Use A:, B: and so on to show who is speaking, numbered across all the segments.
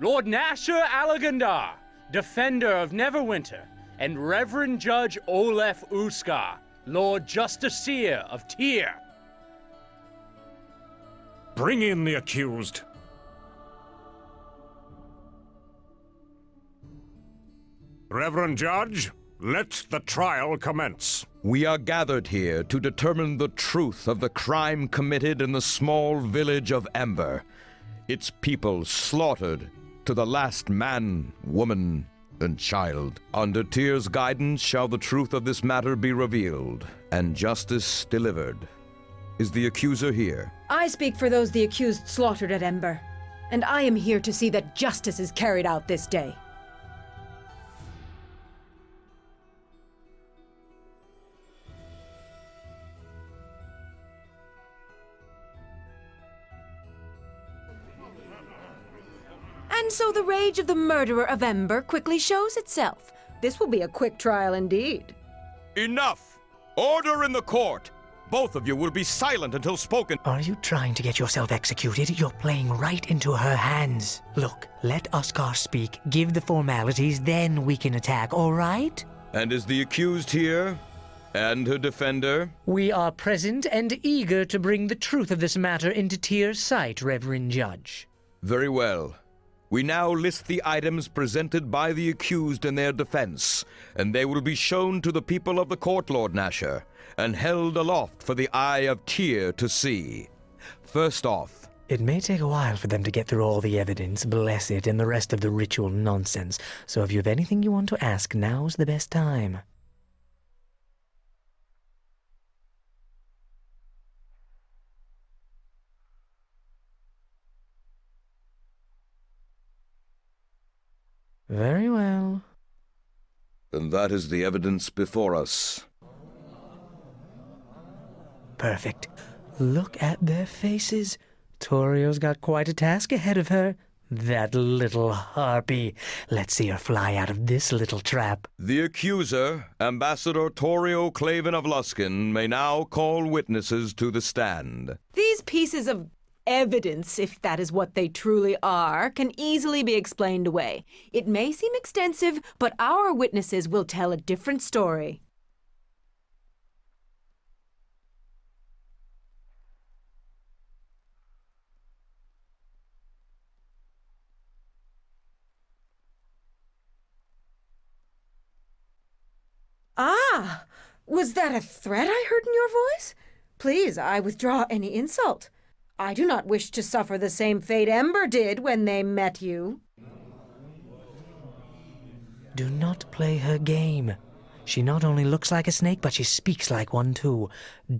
A: Lord Nasher Alagandar, Defender of Neverwinter, and Reverend Judge Olef Uskar, Lord Justiciar of Tyr.
B: Bring in the accused. Reverend Judge, let the trial commence.
C: We are gathered here to determine the truth of the crime committed in the small village of Ember. Its people slaughtered to the last man, woman, and child. Under Tyr's guidance shall the truth of this matter be revealed, and justice delivered. Is the accuser here?
D: I speak for those the accused slaughtered at Ember, and I am here to see that justice is carried out this day. And so the rage of the murderer of Ember quickly shows itself. This will be a quick trial indeed.
C: Enough! Order in the court! Both of you will be silent until spoken.
E: Are you trying to get yourself executed? You're playing right into her hands. Look, let Uskar speak, give the formalities, then we can attack, all right?
C: And is the accused here? And her defender?
E: We are present and eager to bring the truth of this matter into Tyr's sight, Reverend Judge.
C: Very well. We now list the items presented by the accused in their defense, and they will be shown to the people of the court, Lord Nasher, and held aloft for the eye of Tyr to see. First off,
E: it may take a while for them to get through all the evidence, bless it, and the rest of the ritual nonsense, so if you have anything you want to ask, now's the best time. Very well.
C: And that is the evidence before us.
E: Perfect. Look at their faces. Torio's got quite a task ahead of her. That little harpy. Let's see her fly out of this little trap.
C: The accuser, Ambassador Torio Claven of Luskin, may now call witnesses to the stand.
D: These pieces of evidence, if that is what they truly are, can easily be explained away. It may seem extensive, but our witnesses will tell a different story. Ah! Was that a threat I heard in your voice? Please, I withdraw any insult. I do not wish to suffer the same fate Ember did when they met you.
E: Do not play her game. She not only looks like a snake, but she speaks like one too.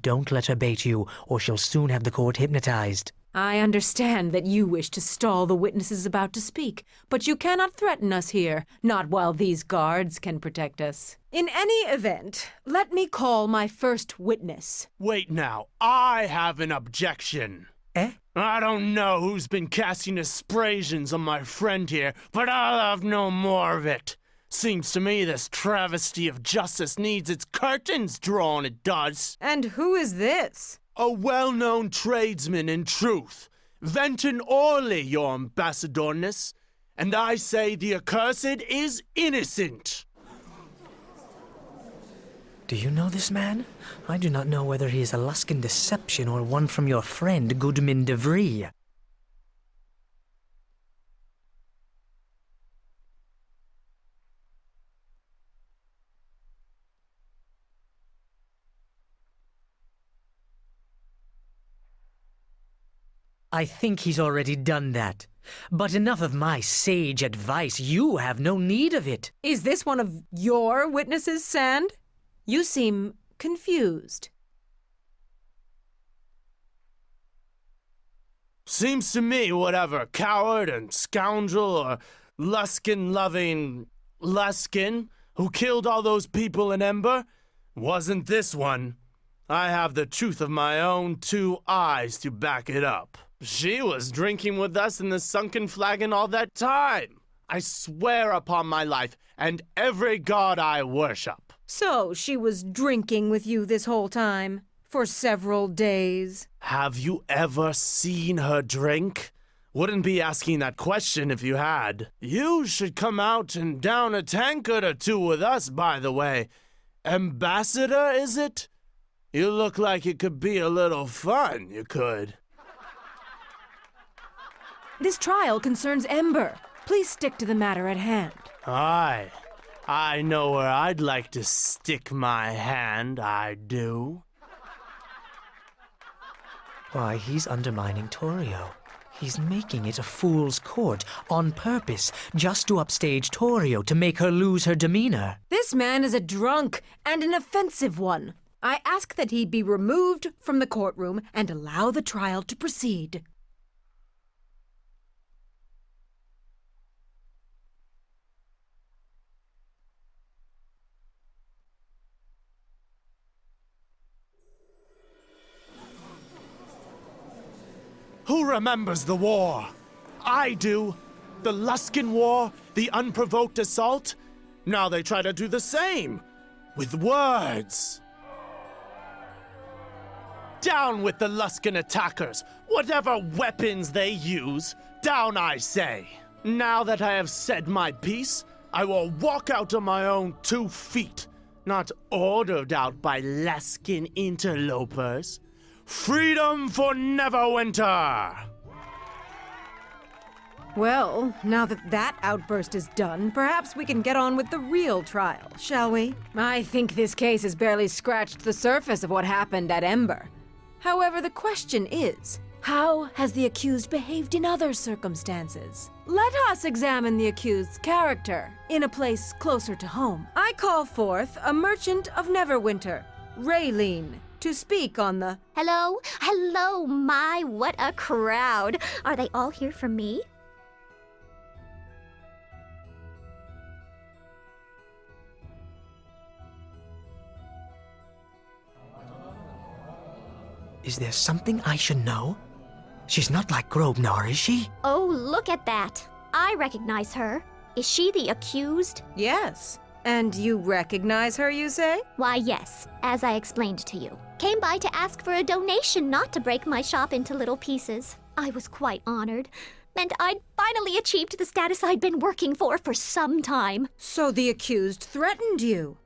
E: Don't let her bait you, or she'll soon have the court hypnotized.
D: I understand that you wish to stall the witnesses about to speak, but you cannot threaten us here, not while these guards can protect us. In any event, let me call my first witness.
A: Wait now, I have an objection.
E: Eh?
A: I don't know who's been casting aspersions on my friend here, but I'll have no more of it. Seems to me this travesty of justice needs its curtains drawn, it does.
D: And who is this?
A: A well-known tradesman in truth, Venton Orley, your ambassadorness, and I say the accursed is innocent.
E: Do you know this man? I do not know whether he is a Luskin deception or one from your friend, Goodman de Vrie. I think he's already done that. But enough of my sage advice. You have no need of it.
D: Is this one of your witnesses, Sand? You seem confused.
A: Seems to me whatever coward and scoundrel or Luskin-loving Luskin who killed all those people in Ember wasn't this one. I have the truth of my own two eyes to back it up. She was drinking with us in the sunken flagon all that time. I swear upon my life and every god I worship.
D: So she was drinking with you this whole time, for several days.
A: Have you ever seen her drink? Wouldn't be asking that question if you had. You should come out and down a tankard or two with us, by the way. Ambassador, is it? You look like it could be a little fun, you could.
D: This trial concerns Ember. Please stick to the matter at hand.
A: Aye. I know where I'd like to stick my hand, I do.
E: Why, he's undermining Torio. He's making it a fool's court on purpose, just to upstage Torio to make her lose her demeanor.
D: This man is a drunk and an offensive one. I ask that he be removed from the courtroom and allow the trial to proceed.
A: Who remembers the war? I do. The Luskin War, the unprovoked assault. Now they try to do the same, with words. Down with the Luskin attackers, whatever weapons they use, down I say. Now that I have said my piece, I will walk out on my own 2 feet, not ordered out by Luskin interlopers. Freedom for Neverwinter!
D: Well, now that that outburst is done, perhaps we can get on with the real trial, shall we? I think this case has barely scratched the surface of what happened at Ember. However, the question is, how has the accused behaved in other circumstances? Let us examine the accused's character in a place closer to home. I call forth a merchant of Neverwinter, Raylene, to speak on the...
F: Hello? Hello, my, what a crowd. Are they all here for me?
E: Is there something I should know? She's not like Grosvenor, is she?
F: Oh, look at that. I recognize her. Is she the accused?
D: Yes. And you recognize her, you say?
F: Why, yes, as I explained to you. Came by to ask for a donation, not to break my shop into little pieces. I was quite honored. And I'd finally achieved the status I'd been working for some time.
D: So the accused threatened you?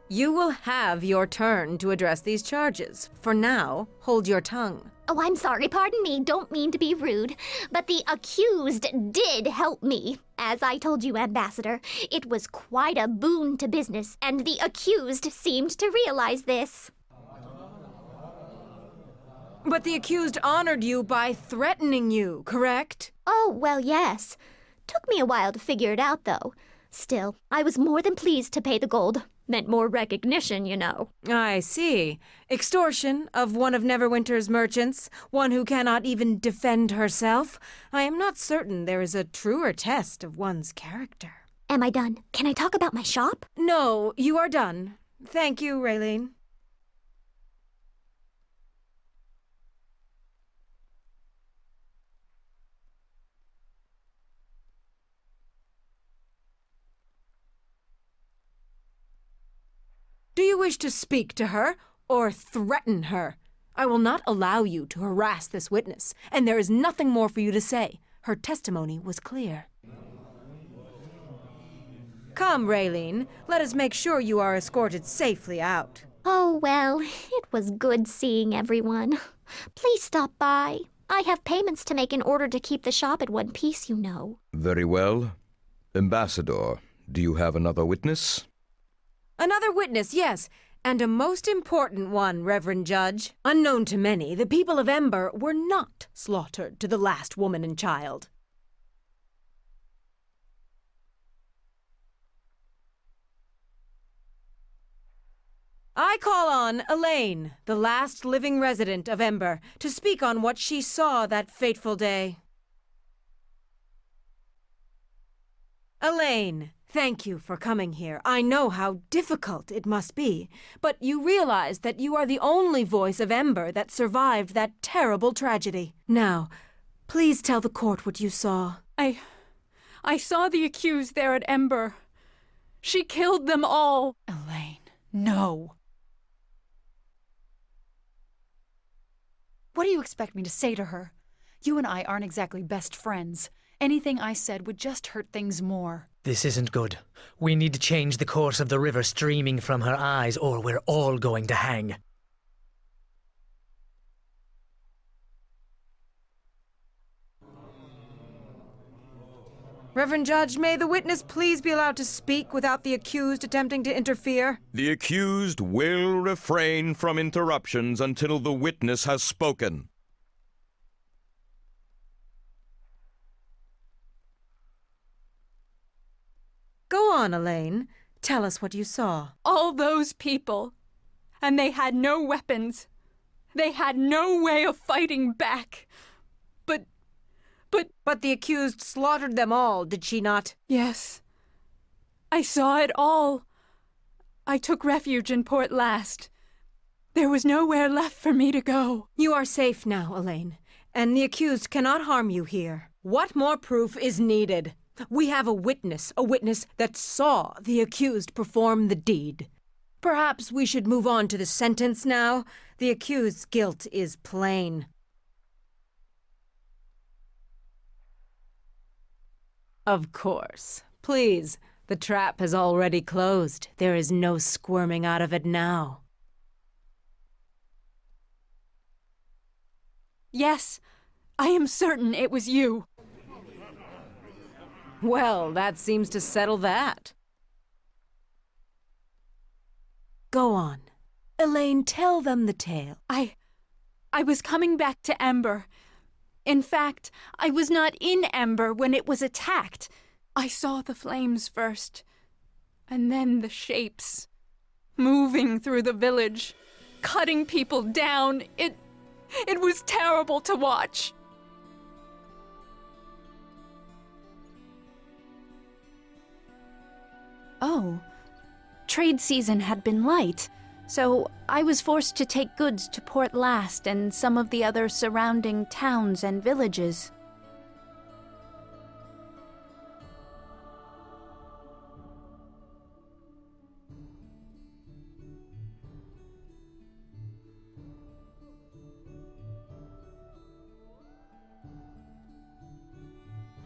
D: You will have your turn to address these charges. For now, hold your tongue.
F: Oh, I'm sorry, pardon me, don't mean to be rude, but the accused did help me. As I told you, Ambassador, it was quite a boon to business, and the accused seemed to realize this.
D: But the accused honored you by threatening you, correct?
F: Oh, well, yes. Took me a while to figure it out, though. Still, I was more than pleased to pay the gold. Meant more recognition, you know.
D: I see. Extortion of one of Neverwinter's merchants, one who cannot even defend herself. I am not certain there is a truer test of one's character.
F: Am I done? Can I talk about my shop?
D: No, you are done. Thank you, Raylene. Do you wish to speak to her or threaten her? I will not allow you to harass this witness, and there is nothing more for you to say. Her testimony was clear. Come, Raylene. Let us make sure you are escorted safely out.
F: Oh, well, it was good seeing everyone. Please stop by. I have payments to make in order to keep the shop at one piece, you know.
C: Very well. Ambassador, do you have another witness?
D: Another witness, yes, and a most important one, Reverend Judge. Unknown to many, the people of Ember were not slaughtered to the last woman and child. I call on Elaine, the last living resident of Ember, to speak on what she saw that fateful day. Elaine, thank you for coming here. I know how difficult it must be, but you realize that you are the only voice of Ember that survived that terrible tragedy. Now, please tell the court what you saw.
G: I saw the accused there at Ember. She killed them all.
H: Elaine, no. What do you expect me to say to her? You and I aren't exactly best friends. Anything I said would just hurt things more.
E: This isn't good. We need to change the course of the river streaming from her eyes, or we're all going to hang.
D: Reverend Judge, may the witness please be allowed to speak without the accused attempting to interfere?
C: The accused will refrain from interruptions until the witness has spoken.
D: Go on, Elaine. Tell us what you saw.
G: All those people. And they had no weapons. They had no way of fighting back.
D: But the accused slaughtered them all, did she not?
G: Yes. I saw it all. I took refuge in Port Last. There was nowhere left for me to go.
D: You are safe now, Elaine, and the accused cannot harm you here. What more proof is needed? We have a witness that saw the accused perform the deed. Perhaps we should move on to the sentence now. The accused's guilt is plain. Of course. Please, the trap has already closed. There is no squirming out of it now.
G: Yes, I am certain it was you.
D: Well, that seems to settle that. Go on. Elaine, tell them the tale.
G: I was coming back to Ember. In fact, I was not in Ember when it was attacked. I saw the flames first, and then the shapes, moving through the village, cutting people down. It was terrible to watch.
H: Oh, trade season had been light, so I was forced to take goods to Port Last and some of the other surrounding towns and villages.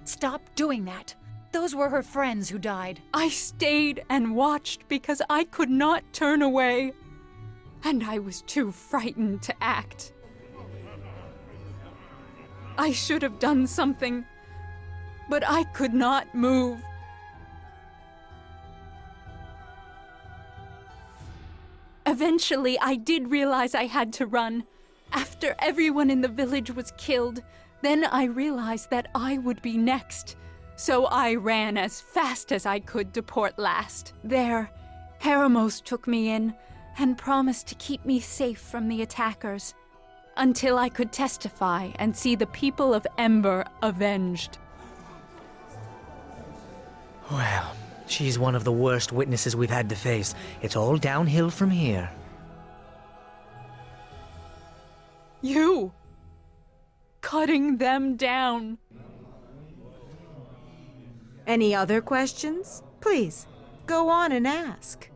H: Stop doing that. Those were her friends who died.
G: I stayed and watched because I could not turn away, and I was too frightened to act. I should have done something, but I could not move. Eventually, I did realize I had to run. After everyone in the village was killed, then I realized that I would be next. So I ran as fast as I could to Port Last. There, Heramos took me in and promised to keep me safe from the attackers until I could testify and see the people of Ember avenged.
E: Well, she's one of the worst witnesses we've had to face. It's all downhill from here.
G: You! Cutting them down.
D: Any other questions? Please, go on and ask.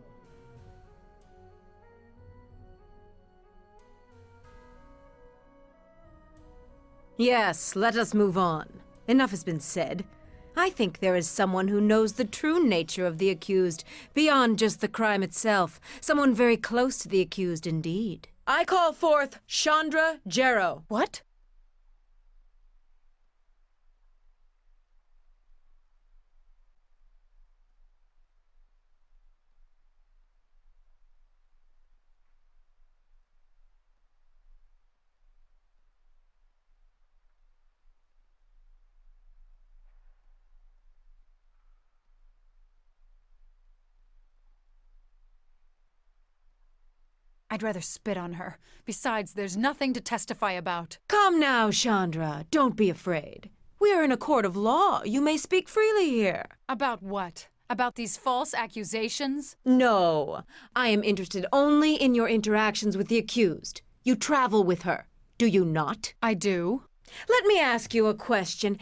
D: Yes, let us move on. Enough has been said. I think there is someone who knows the true nature of the accused, beyond just the crime itself. Someone very close to the accused indeed. I call forth Chandra Jarrow.
H: What? I'd rather spit on her. Besides, there's nothing to testify about.
D: Come now, Chandra. Don't be afraid. We are in a court of law. You may speak freely here.
H: About what? About these false accusations?
D: No. I am interested only in your interactions with the accused. You travel with her, do you not?
H: I do.
D: Let me ask you a question.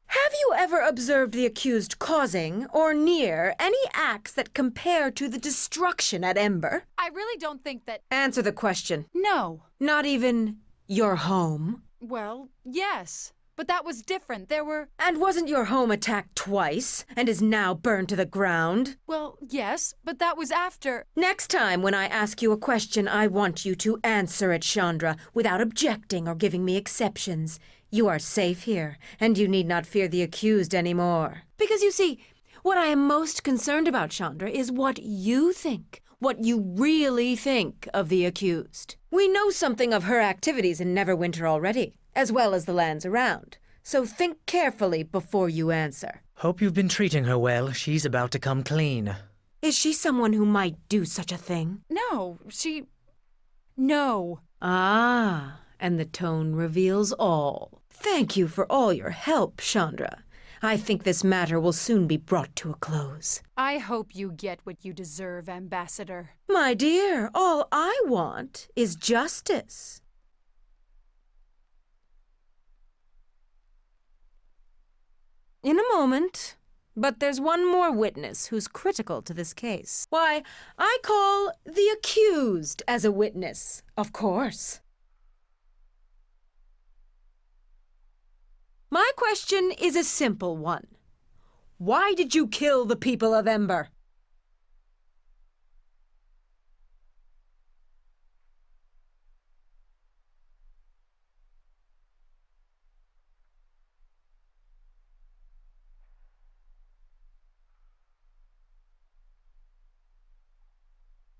D: Have you ever observed the accused causing, or near, any acts that compare to the destruction at Ember?
H: I really don't think that...
D: Answer the question.
H: No.
D: Not even Your home?
G: Well, yes. But that was different. There were...
D: And wasn't your home attacked twice and is now burned to the ground?
G: Well, yes, but that was after...
D: Next time when I ask you a question, I want you to answer it, Chandra, without objecting or giving me exceptions. You are safe here, and you need not fear the accused anymore. Because you see, what I am most concerned about, Chandra, is what you think. What you really think of the accused. We know something of her activities in Neverwinter already, as well as the lands around. So think carefully before you answer.
E: Hope you've been treating her well. She's about to come clean.
D: Is she someone who might do such a thing?
G: No, No.
D: Ah, and the tone reveals all. Thank you for all your help, Chandra. I think this matter will soon be brought to a close.
G: I hope you get what you deserve, Ambassador.
D: My dear, all I want is justice. In a moment. But there's one more witness who's critical to this case. Why, I call the accused as a witness, of course. My question is a simple one. Why did you kill the people of Ember?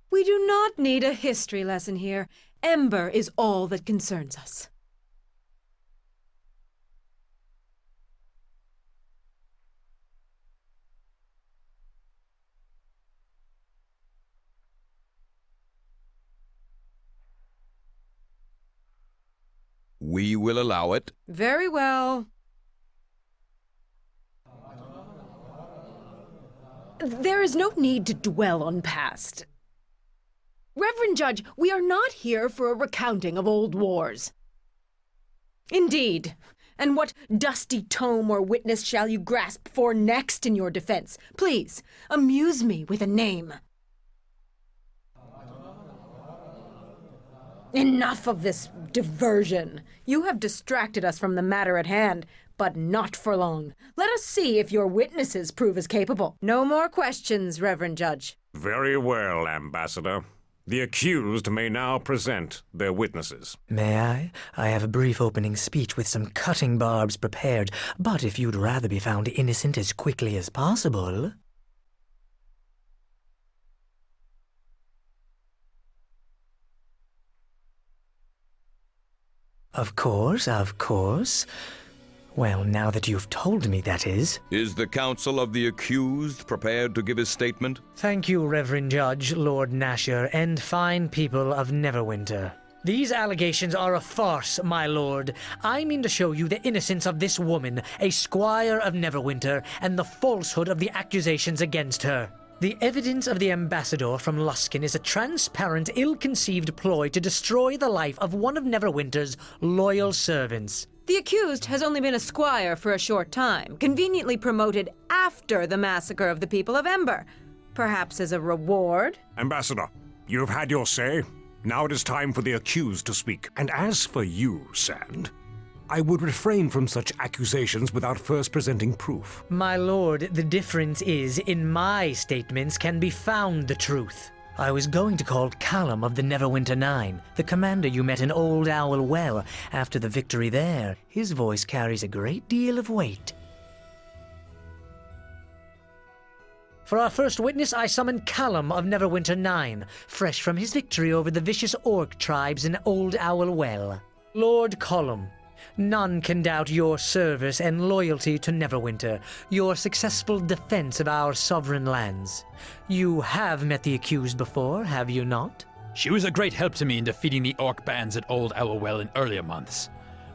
D: We do not need a history lesson here. Ember is all that concerns us.
C: We will allow it.
D: Very well. There is no need to dwell on past. Reverend Judge, we are not here for a recounting of old wars. Indeed. And what dusty tome or witness shall you grasp for next in your defense? Please, amuse me with a name. Enough of this diversion. You have distracted us from the matter at hand, but not for long. Let us see if your witnesses prove as capable. No more questions, Reverend Judge.
B: Very well, Ambassador. The accused may now present their witnesses.
E: May I? I have a brief opening speech with some cutting barbs prepared, but if you'd rather be found innocent as quickly as possible... Of course, of course. Well, now that you've told me, that is.
C: Is the counsel of the accused prepared to give his statement?
E: Thank you, Reverend Judge, Lord Nasher, and fine people of Neverwinter. These allegations are a farce, my lord. I mean to show you the innocence of this woman, a squire of Neverwinter, and the falsehood of the accusations against her. The evidence of the ambassador from Luskan is a transparent, ill-conceived ploy to destroy the life of one of Neverwinter's loyal servants.
D: The accused has only been a squire for a short time, conveniently promoted after the massacre of the people of Ember. Perhaps as a reward?
B: Ambassador, you have had your say. Now it is time for the accused to speak. And as for you, Sand, I would refrain from such accusations without first presenting proof.
E: My lord, the difference is, in my statements can be found the truth. I was going to call Callum of the Neverwinter 9, the commander you met in Old Owl Well after the victory there. His voice carries a great deal of weight. For our first witness, I summon Callum of Neverwinter 9, fresh from his victory over the vicious orc tribes in Old Owl Well. Lord Callum, none can doubt your service and loyalty to Neverwinter, your successful defense of our sovereign lands. You have met the accused before, have you not?
I: She was a great help to me in defeating the orc bands at Old Owl Well in earlier months.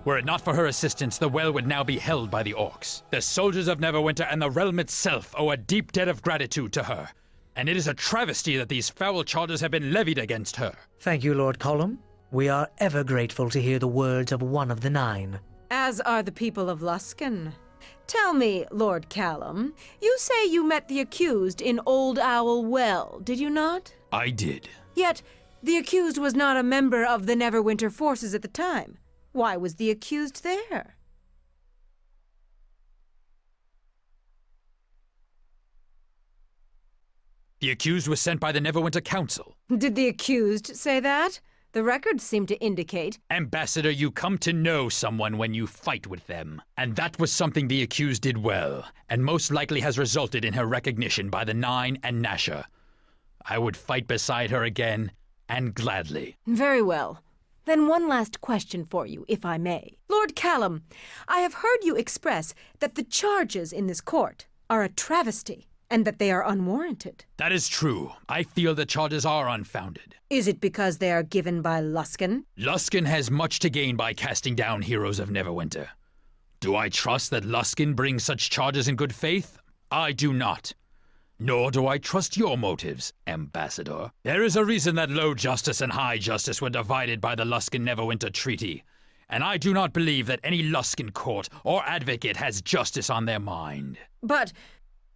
I: Were it not for her assistance, the well would now be held by the orcs. The soldiers of Neverwinter and the realm itself owe a deep debt of gratitude to her, and it is a travesty that these foul charges have been levied against her.
E: Thank you, Lord Callum. We are ever grateful to hear the words of one of the 9.
D: As are the people of Luskan. Tell me, Lord Callum, you say you met the accused in Old Owl Well, did you not?
I: I did.
D: Yet, The accused was not a member of the Neverwinter forces at the time. Why was the accused there?
I: The accused was sent by the Neverwinter Council.
D: Did the accused say that? The records seem to indicate.
I: Ambassador, you come to know someone when you fight with them. And that was something the accused did well, and most likely has resulted in her recognition by the Nine and Nasher. I would fight beside her again, and gladly.
D: Very well. Then one last question for you, if I may. Lord Callum, I have heard you express that the charges in this court are a travesty, and that they are unwarranted.
I: That is true. I feel the charges are unfounded.
D: Is it because they are given by Luskan?
I: Luskan has much to gain by casting down heroes of Neverwinter. Do I trust that Luskan brings such charges in good faith? I do not. Nor do I trust your motives, Ambassador. There is a reason that Low Justice and High Justice were divided by the Luskan-Neverwinter Treaty, and I do not believe that any Luskan court or advocate has justice on their mind.
D: But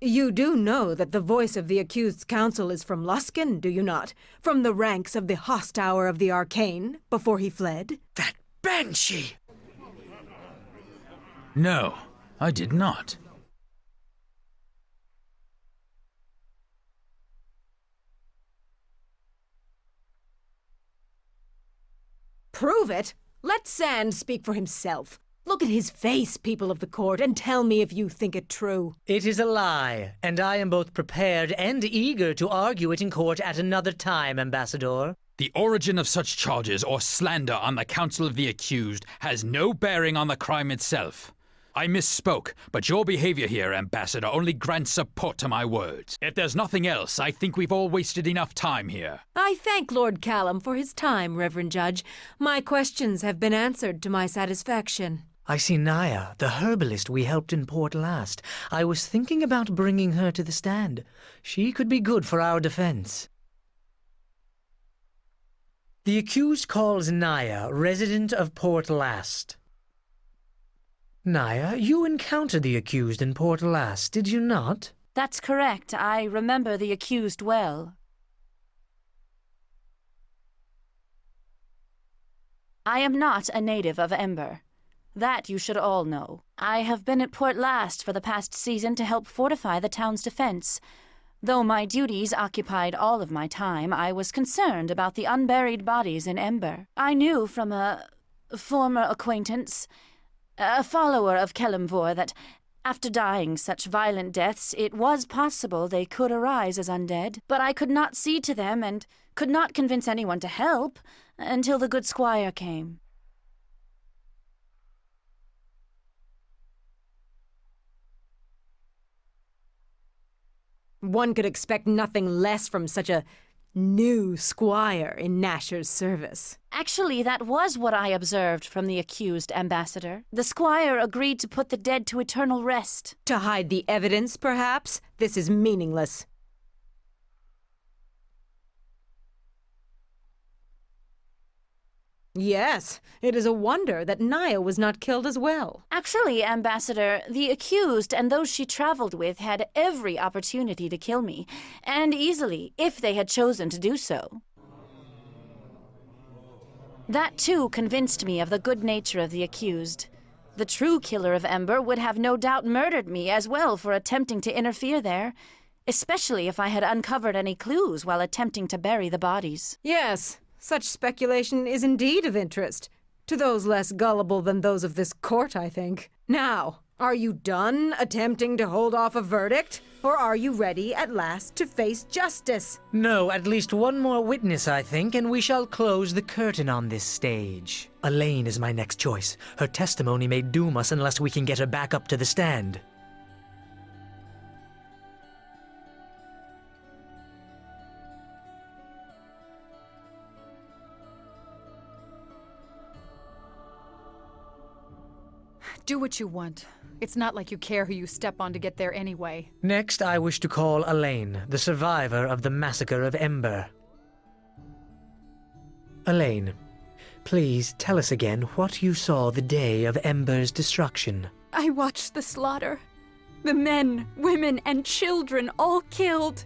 D: you do know that the voice of the accused's counsel is from Luskan, do you not? From the ranks of the Hosthour of the Arcane, before he fled?
E: That banshee!
I: No, I did not.
D: Prove it? Let Sand speak for himself. Look at his face, people of the court, and tell me if you think it true.
E: It is a lie, and I am both prepared and eager to argue it in court at another time, Ambassador.
I: The origin of such charges or slander on the counsel of the accused has no bearing on the crime itself. I misspoke, but your behavior here, Ambassador, only grants support to my words. If there's nothing else, I think we've all wasted enough time here.
D: I thank Lord Callum for his time, Reverend Judge. My questions have been answered to my satisfaction.
E: I see Naya, the herbalist we helped in port last. I was thinking about bringing her to the stand. She could be good for our defense. The accused calls Naya, resident of Port Last. Naya, you encountered the accused in Port Last, did you not?
H: That's correct. I remember the accused well. I am not a native of Ember. That you should all know. I have been at Port Last for the past season to help fortify the town's defense. Though my duties occupied all of my time, I was concerned about the unburied bodies in Ember. I knew from a former acquaintance, a follower of Kelimvor, that after dying such violent deaths, it was possible they could arise as undead. But I could not see to them and could not convince anyone to help until the good squire came.
D: One could expect nothing less from such a new squire in Nasher's service.
H: Actually, that was what I observed from the accused, Ambassador. The squire agreed to put the dead to eternal rest.
D: To hide the evidence, perhaps? This is meaningless. Yes, it is a wonder that Naya was not killed as well.
H: Actually, Ambassador, the accused and those she traveled with had every opportunity to kill me, and easily, if they had chosen to do so. That too convinced me of the good nature of the accused. The true killer of Ember would have no doubt murdered me as well for attempting to interfere there, especially if I had uncovered any clues while attempting to bury the bodies.
D: Yes. Such speculation is indeed of interest. To those less gullible than those of this court, I think. Now, are you done attempting to hold off a verdict? Or are you ready at last to face justice?
E: No, at least one more witness, I think, and we shall close the curtain on this stage. Elaine is my next choice. Her testimony may doom us unless we can get her back up to the stand.
G: Do what you want. It's not like you care who you step on to get there anyway.
E: Next, I wish to call Elaine, the survivor of the massacre of Ember. Elaine, please tell us again what you saw the day of Ember's destruction.
G: I watched the slaughter. The men, women, and children all killed.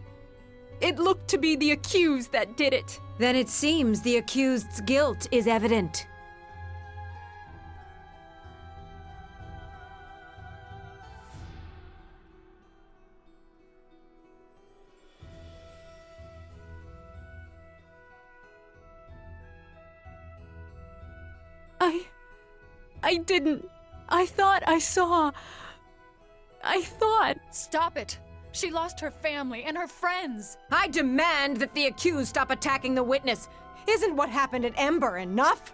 G: It looked to be the accused that did it.
D: Then it seems the accused's guilt is evident.
G: I didn't. I thought I saw. I thought.
J: Stop it! She lost her family and her friends!
D: I demand that the accused stop attacking the witness. Isn't what happened at Ember enough?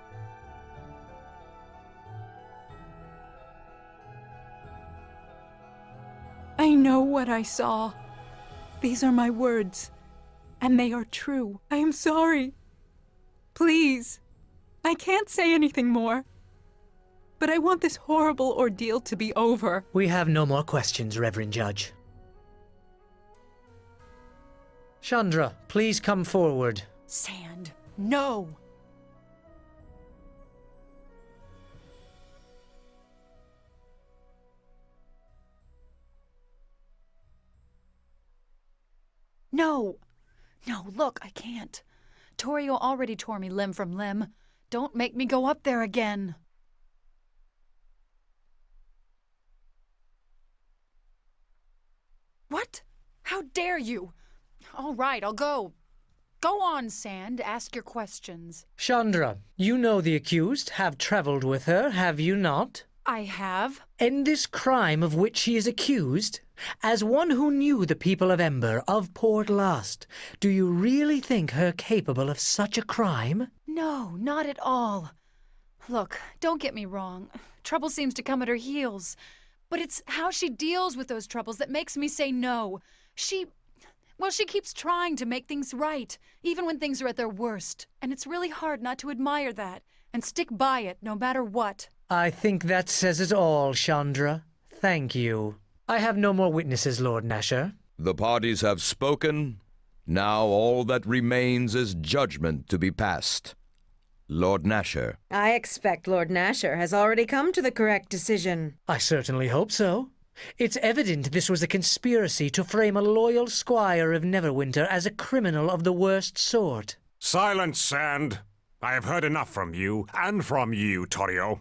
G: I know what I saw. These are my words, and they are true. I am sorry. Please. I can't say anything more. But I want this horrible ordeal to be over.
E: We have no more questions, Reverend Judge. Chandra, please come forward.
J: Sand, no! No! No, look, I can't. Torio already tore me limb from limb. Don't make me go up there again. What? How dare you? All right, I'll go. Go on, Sand. Ask your questions.
E: Chandra, you know the accused, have traveled with her, have you not?
J: I have.
E: In this crime of which she is accused, as one who knew the people of Ember, of Port Last, do you really think her capable of such a crime?
J: No, not at all. Look, don't get me wrong. Trouble seems to come at her heels. But it's how she deals with those troubles that makes me say no. She keeps trying to make things right, even when things are at their worst. And it's really hard not to admire that and stick by it no matter what.
E: I think that says it all, Chandra. Thank you. I have no more witnesses, Lord Nasher.
C: The parties have spoken. Now all that remains is judgment to be passed. Lord Nasher.
D: I expect Lord Nasher has already come to the correct decision.
E: I certainly hope so. It's evident this was a conspiracy to frame a loyal squire of Neverwinter as a criminal of the worst sort.
B: Silence, Sand. I have heard enough from you, and from you, Torio.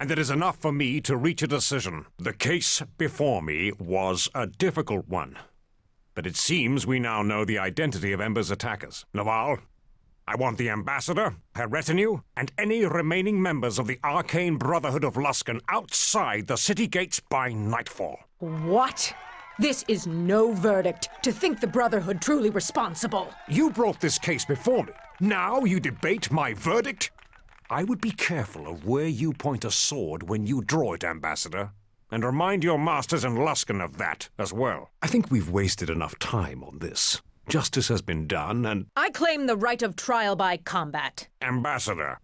B: And it is enough for me to reach a decision. The case before me was a difficult one. But it seems we now know the identity of Ember's attackers. Naval, I want the ambassador, her retinue, and any remaining members of the Arcane Brotherhood of Luskan outside the city gates by nightfall.
D: What? This is no verdict. To think the Brotherhood truly responsible.
B: You brought this case before me. Now you debate my verdict? I would be careful of where you point a sword when you draw it, Ambassador. And remind your masters in Luskan of that as well. I think we've wasted enough time on this. Justice has been done, and...
D: I claim the right of trial by combat.
B: Ambassador,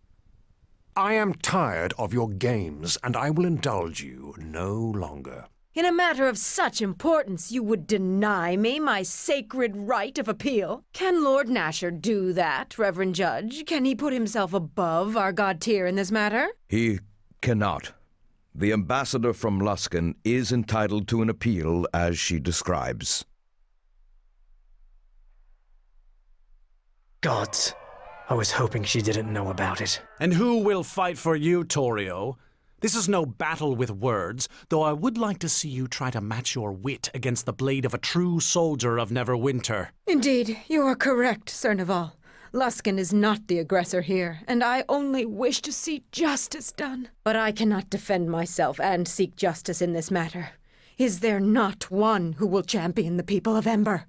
B: I am tired of your games, and I will indulge you no longer.
D: In a matter of such importance, you would deny me my sacred right of appeal? Can Lord Nasher do that, Reverend Judge? Can he put himself above our god tier in this matter?
C: He cannot. The ambassador from Luskan is entitled to an appeal as she describes.
E: Gods, I was hoping she didn't know about it.
A: And who will fight for you, Torio? This is no battle with words, though I would like to see you try to match your wit against the blade of a true soldier of Neverwinter.
D: Indeed, you are correct, Sir Naval. Luskan is not the aggressor here, and I only wish to see justice done. But I cannot defend myself and seek justice in this matter. Is there not one who will champion the people of Ember?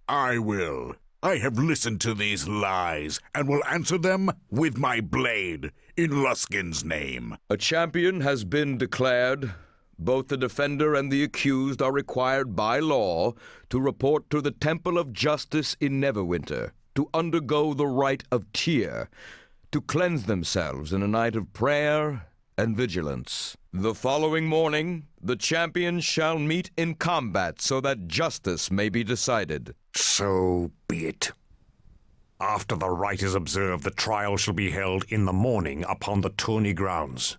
K: I will. I have listened to these lies, and will answer them with my blade, in Luskin's name.
C: A champion has been declared. Both the defender and the accused are required by law to report to the Temple of Justice in Neverwinter, to undergo the rite of tear, to cleanse themselves in a night of prayer and vigilance. The following morning, the champions shall meet in combat so that justice may be decided.
B: So be it. After the rite is observed, the trial shall be held in the morning upon the tourney grounds.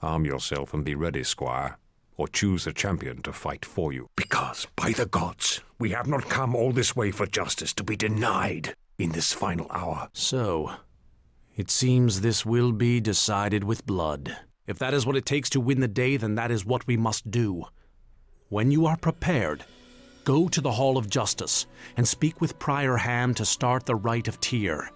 B: Arm yourself and be ready, squire, or choose a champion to fight for you. Because, by the gods, we have not come all this way for justice to be denied in this final hour.
L: So, it seems this will be decided with blood. If that is what it takes to win the day, then that is what we must do. When you are prepared, go to the Hall of Justice and speak with Prior Ham to start the Rite of Tyr.